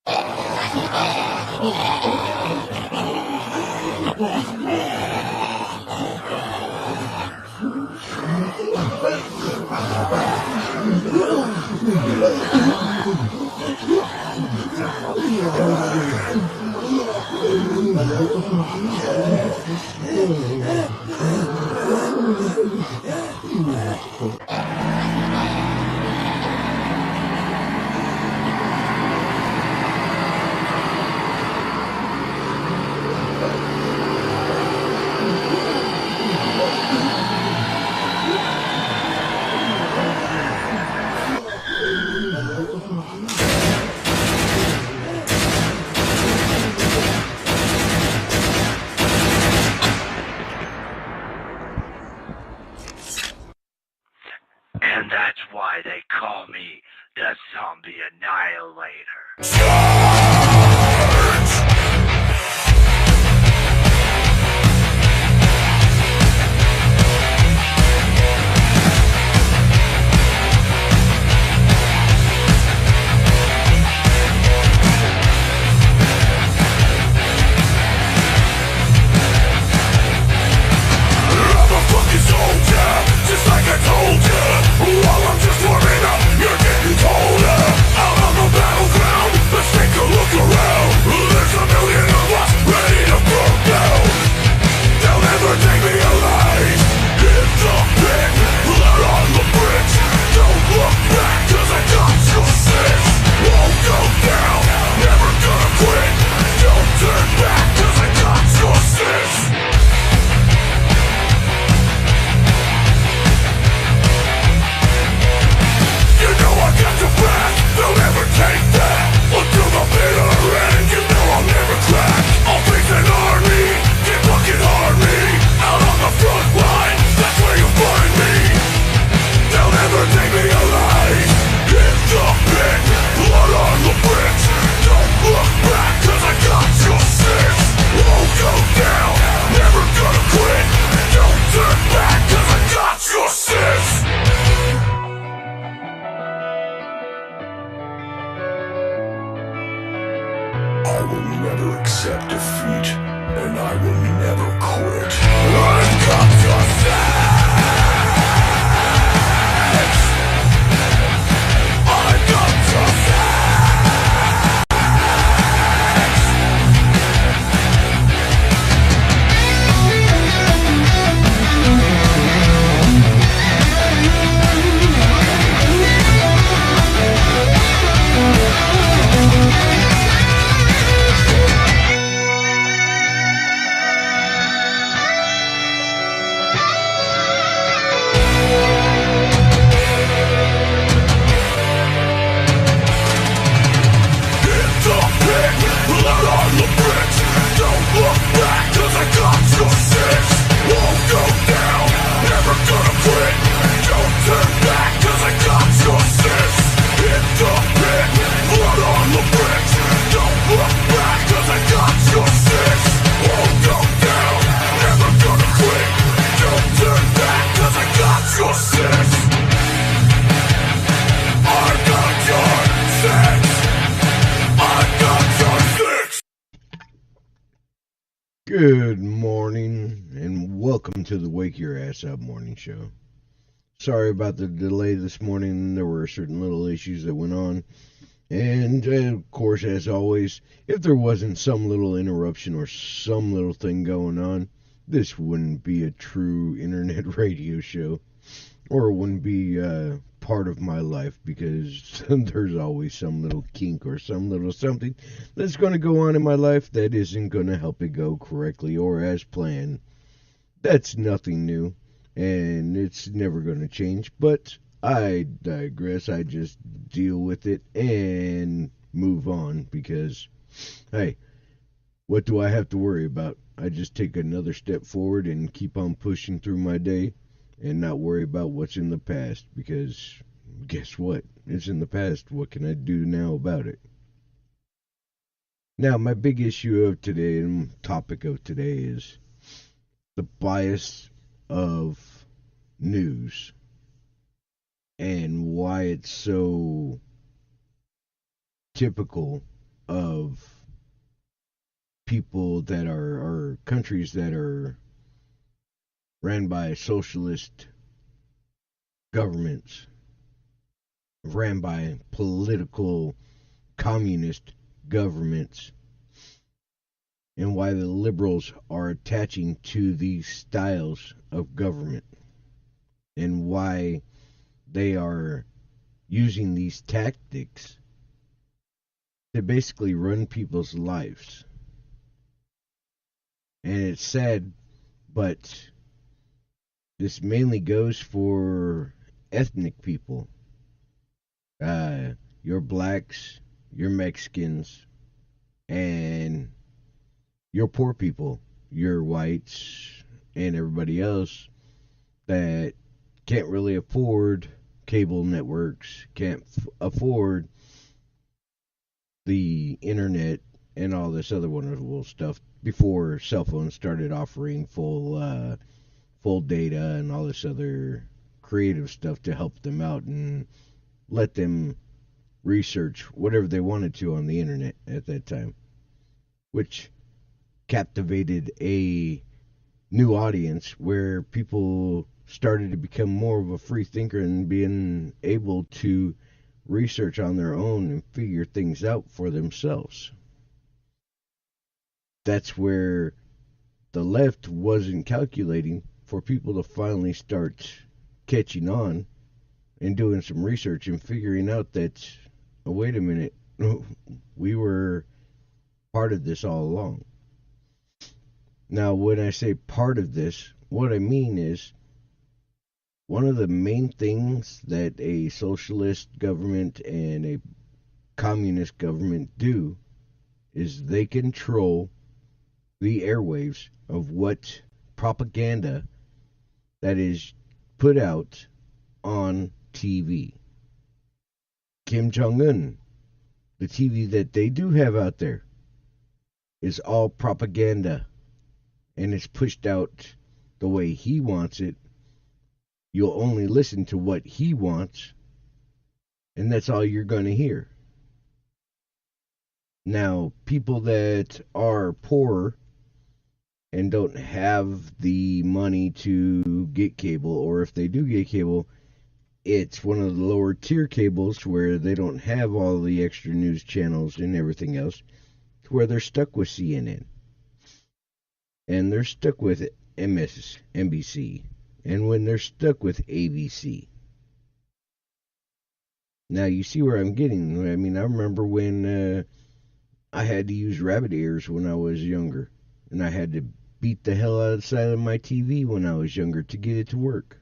And that's why they call me the Zombie Annihilator. Just like I told you, while I'm just warming up, you're getting colder. Out on the battleground, let's take a look around. There's a million of us ready to burn down. They'll never take me alive. In the pit, blood on the bricks. Don't look back, cause I got your six. Won't go down, never gonna quit. Don't turn back, cause I got your six. You know I got your back, they'll never take that. Until the bitter end, you know I'll never crack. I'll face an army, get fucking hard me. Out on the front line, that's where you find me. They'll never take me alive. In the pit, blood on the bricks. Don't look back, cause I got your six. Won't go down, never gonna quit. Don't turn back, cause I got your six. I will never accept defeat, and I will never quit. I've got your sex. I've got your Good morning, and welcome to the Wake Your Ass Up morning show. Sorry about the delay this morning. There were certain little issues that went on. And, of course, as always, if there wasn't some little interruption or some little thing going on, this wouldn't be a true internet radio show. Or it wouldn't be part of my life, because there's always some little kink or some little something that's going to go on in my life that isn't going to help it go correctly or as planned. That's nothing new, and it's never going to change, but I digress. I just deal with it and move on, because, hey, what do I have to worry about? I just take another step forward and keep on pushing through my day and not worry about what's in the past, because guess what? It's in the past. What can I do now about it? Now, my big issue of today and topic of today is the bias of news and why it's so typical of people that are, or countries that are ran by socialist governments, ran by political communist governments, and why the liberals are attaching to these styles of government, and why they are using these tactics to basically run people's lives. And it's sad, but this mainly goes for ethnic people. Your blacks, your Mexicans, and your poor people, your whites, and everybody else that can't really afford cable networks, can't afford the internet and all this other wonderful stuff before cell phones started offering full data and all this other creative stuff to help them out and let them research whatever they wanted to on the internet at that time, which captivated a new audience where people started to become more of a free thinker and being able to research on their own and figure things out for themselves. That's where the left wasn't calculating for people to finally start catching on and doing some research and figuring out that, oh, wait a minute, we were part of this all along. Now, when I say part of this, what I mean is one of the main things that a socialist government and a communist government do is they control the airwaves of what propaganda that is put out on TV. Kim Jong-un, the TV that they do have out there, is all propaganda, and it's pushed out the way he wants it. You'll only listen to what he wants, and that's all you're going to hear. Now, people that are poor and don't have the money to get cable, or if they do get cable, it's one of the lower tier cables where they don't have all the extra news channels and everything else, to where they're stuck with CNN. And they're stuck with MSNBC. And when they're stuck with ABC. Now, you see where I'm getting. I mean, I remember when I had to use rabbit ears when I was younger. And I had to beat the hell out of the side of my TV when I was younger to get it to work.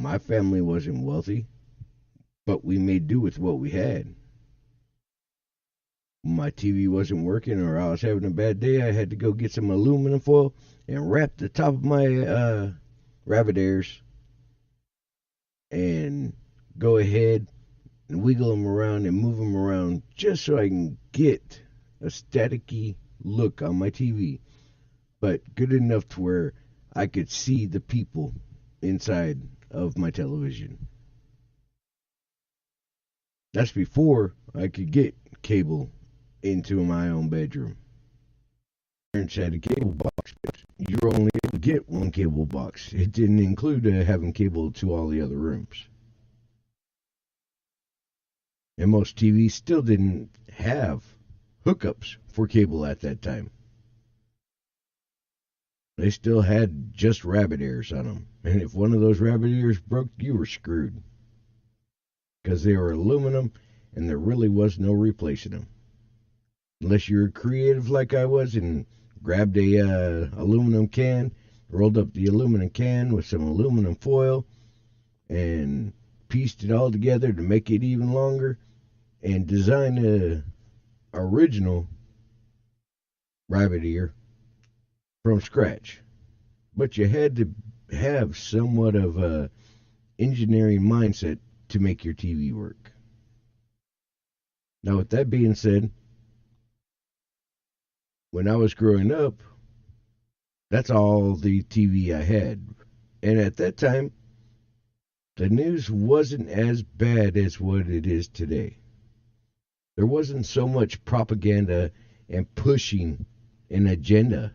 My family wasn't wealthy, but we made do with what we had. When my TV wasn't working or I was having a bad day, I had to go get some aluminum foil and wrap the top of my rabbit ears and go ahead and wiggle them around and move them around just so I can get a staticky look on my TV, but good enough to where I could see the people inside of my television. That's before I could get cable into my own bedroom. Parents had a cable box, but you were only able to get one cable box. It didn't include having cable to all the other rooms. And most TVs still didn't have hookups for cable at that time. They still had just rabbit ears on them. And if one of those rabbit ears broke, you were screwed. Because they were aluminum and there really was no replacing them. Unless you were creative like I was and grabbed a aluminum can, rolled up the aluminum can with some aluminum foil and pieced it all together to make it even longer and designed a original rabbit ear from scratch. But you had to have somewhat of a engineering mindset to make your TV work. Now, with that being said, when I was growing up, that's all the TV I had. And at that time, the news wasn't as bad as what it is today. There wasn't so much propaganda and pushing an agenda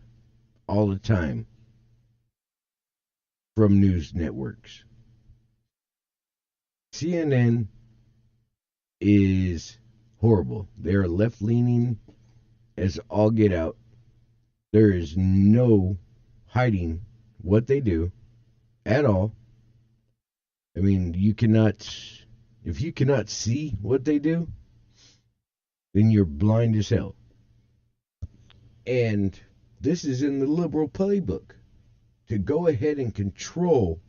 all the time from news networks. CNN is horrible. They are left leaning as all get out. There is no hiding what they do at all. I mean, if you cannot see what they do, then you're blind as hell. And this is in the liberal playbook to go ahead and control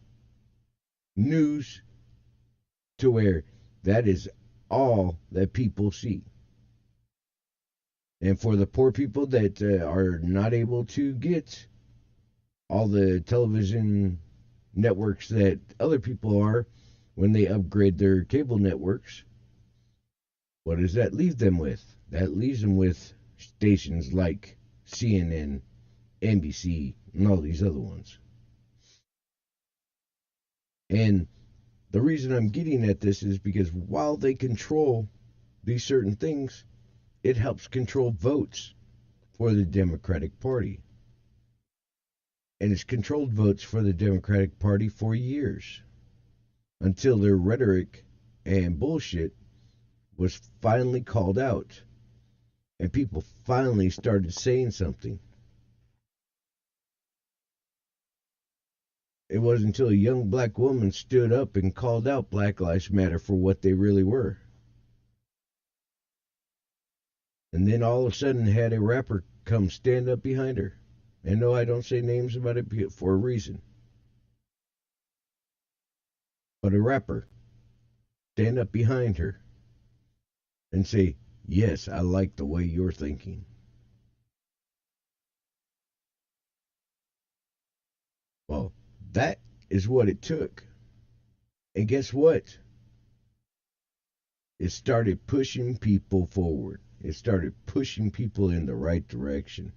news to where that is all that people see. And for the poor people that are not able to get all the television networks that other people are when they upgrade their cable networks, what does that leave them with? That leaves them with stations like CNN, NBC, and all these other ones. And the reason I'm getting at this is because while they control these certain things, it helps control votes for the Democratic Party. And it's controlled votes for the Democratic Party for years until their rhetoric and bullshit was finally called out and people finally started saying something. It wasn't until a young black woman stood up and called out Black Lives Matter for what they really were. And then all of a sudden had a rapper come stand up behind her. And no, I don't say names about it for a reason. But a rapper stand up behind her and say, yes, I like the way you're thinking. Well, that is what it took. And guess what? It started pushing people forward. It started pushing people in the right direction.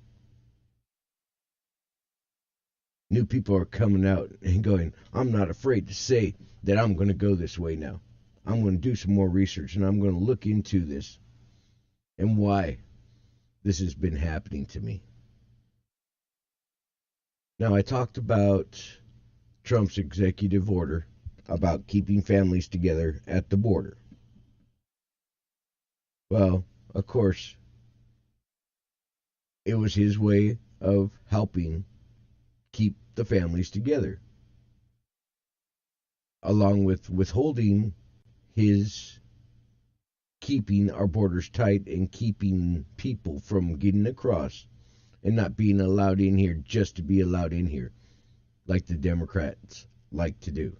New people are coming out and going, I'm not afraid to say that I'm going to go this way now. I'm going to do some more research and I'm going to look into this and why this has been happening to me. Now, I talked about Trump's executive order about keeping families together at the border. Well, of course, it was his way of helping keep the families together, along with withholding his keeping our borders tight and keeping people from getting across and not being allowed in here just to be allowed in here, like the Democrats like to do.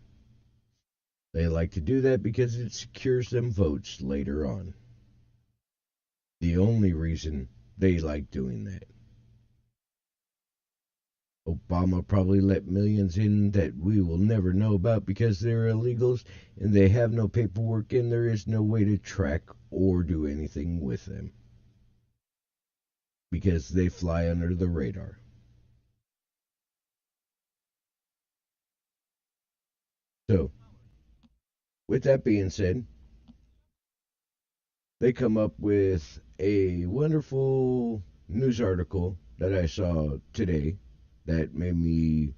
They like to do that because it secures them votes later on. The only reason they like doing that. Obama probably let millions in that we will never know about because they're illegals and they have no paperwork and there is no way to track or do anything with them because they fly under the radar. So, with that being said, they come up with a wonderful news article that I saw today that made me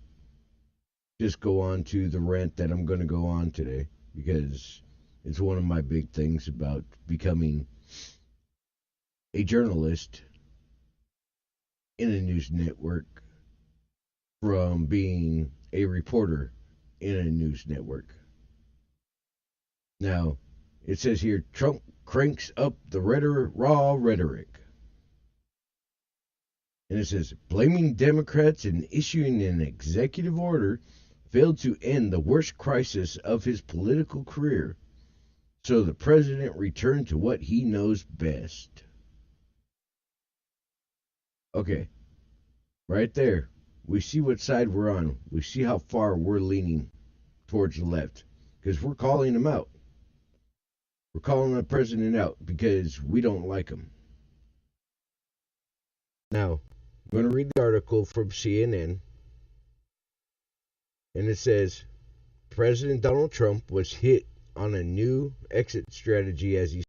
just go on to the rant that I'm going to go on today because it's one of my big things about becoming a journalist in a news network from being a reporter in a news network. Now, it says here, Trump cranks up the raw rhetoric. And it says, blaming Democrats and issuing an executive order failed to end the worst crisis of his political career. So the president returned to what he knows best. Okay, right there, we see what side we're on. We see how far we're leaning towards the left because we're calling him out. We're calling the president out because we don't like him. Now, I'm going to read the article from CNN, and it says, President Donald Trump was hit on a new exit strategy as he